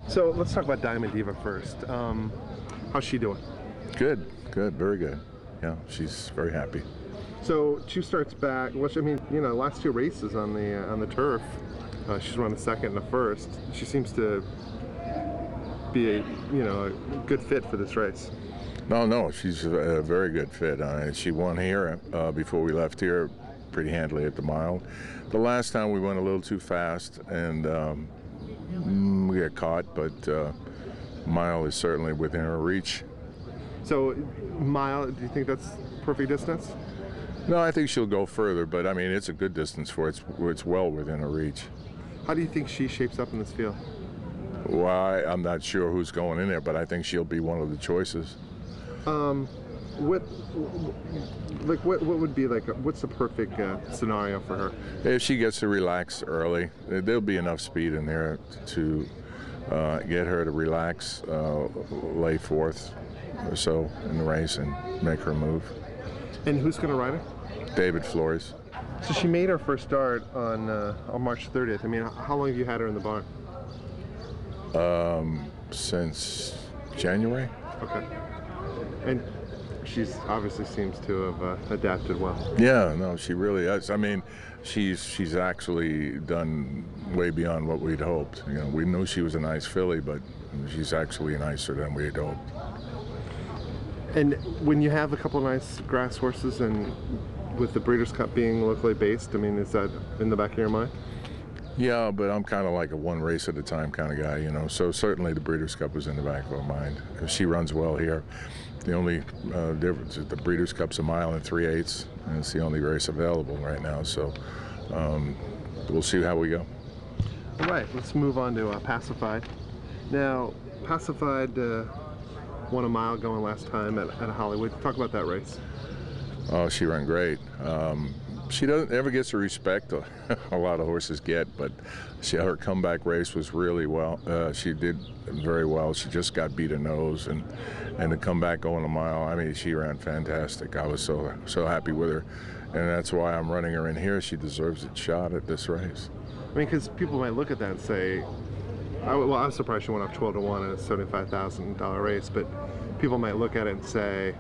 So let's talk about Diamond Diva first. How's she doing? Good, very good. Yeah, she's very happy. So 2 starts back. Which, I mean, you know, last 2 races on the turf, she's run a second and a first. She seems to be a good fit for this race. No, she's a very good fit. She won here before we left here pretty handily at the mile. The last time we went a little too fast and we got caught, but mile is certainly within her reach. So mile, do you think that's perfect distance? No, I think she'll go further, but I mean it's a good distance for it. It's well within her reach. How do you think she shapes up in this field? Well, I'm not sure who's going in there, but I think she'll be one of the choices. What would be what's the perfect scenario for her? If she gets to relax early, there'll be enough speed in there to get her to relax, lay 4th or so in the race and make her move. And who's going to ride her? David Flores. So she made her first start on March 30th. I mean, how long have you had her in the barn? Since January. Okay. And she's obviously seems to have adapted well. Yeah, no, she really is. I mean, she's actually done way beyond what we'd hoped. You know, we knew she was a nice filly, but she's actually nicer than we'd hoped. And when you have a couple of nice grass horses, and with the Breeders' Cup being locally based, I mean, is that in the back of your mind? Yeah, but I'm kind of like a 1 race at a time kind of guy, you know. So certainly the Breeders' Cup was in the back of our mind. She runs well here. The only difference is the Breeders' Cup's 1 mile 3/8, and it's the only race available right now. So we'll see how we go. All right, let's move on to Pacified. Now, Pacified won 1 mile going last time at Hollywood. Talk about that race. Oh, she ran great. She doesn't ever get the respect a lot of horses get, but her comeback race was really well. She did very well. She just got beat a nose, and to come back going 1 mile, I mean, she ran fantastic. I was so happy with her, and that's why I'm running her in here. She deserves a shot at this race. I mean, because people might look at that and say, well, I'm surprised she went up 12-1 in a $75,000 race, but people might look at it and say,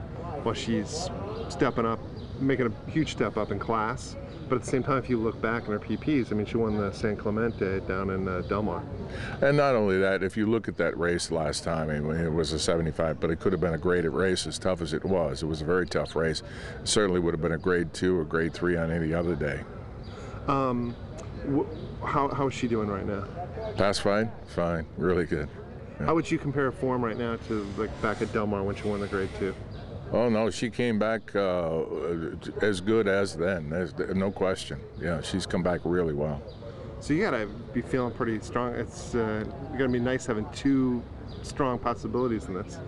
well, she's stepping up, making a huge step up in class. But at the same time, if you look back in her PPs, I mean, she won the San Clemente down in Del Mar. And not only that, if you look at that race last time, I mean, it was a 75, but it could have been a graded race as tough as it was. It was a very tough race. It certainly would have been a grade 2 or grade 3 on any other day. How is she doing right now? Pacified? Fine. Really good. Yeah. How would you compare her form right now to back at Del Mar when she won the grade 2? Oh no, she came back as good as then. There's no question. Yeah, she's come back really well. So you gotta be feeling pretty strong. It's gonna be nice having 2 strong possibilities in this.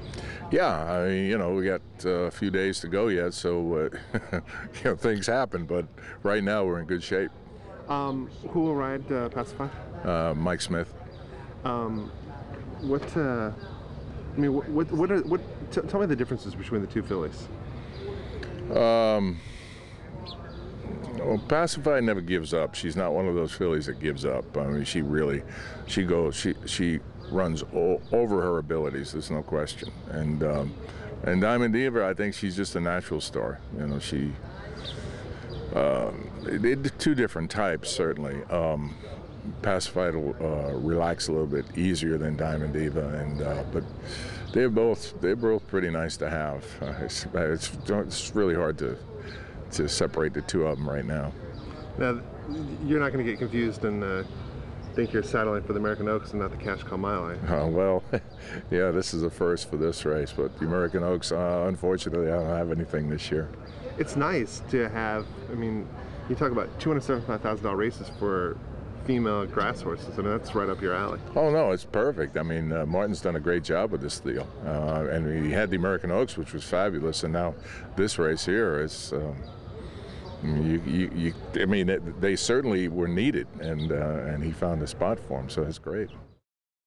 Yeah, I mean, you know, we got a few days to go yet, so you know, things happen. But right now we're in good shape. Who will ride Pacified? Mike Smith. I mean, tell me the differences between the 2 fillies. Well, Pacified never gives up. She's not one of those fillies that gives up. I mean, she runs over her abilities. There's no question. And Diamond Diva, I think she's just a natural star. You know, they're 2 different types certainly. Pacified will relax a little bit easier than Diamond Diva, and but they're both pretty nice to have. It's really hard to separate the 2 of them right now. Now, you're not going to get confused and think you're saddling for the American Oaks and not the Cash Cow Mile, are you? Well, yeah, this is a first for this race, but the American Oaks, unfortunately, I don't have anything this year. It's nice to have. I mean, you talk about $275,000 races for female grass horses. I mean, that's right up your alley. Oh no, it's perfect. I mean, Martin's done a great job with this deal, and he had the American Oaks, which was fabulous, and now this race here is. I mean, they certainly were needed, and he found a spot for them, so it's great.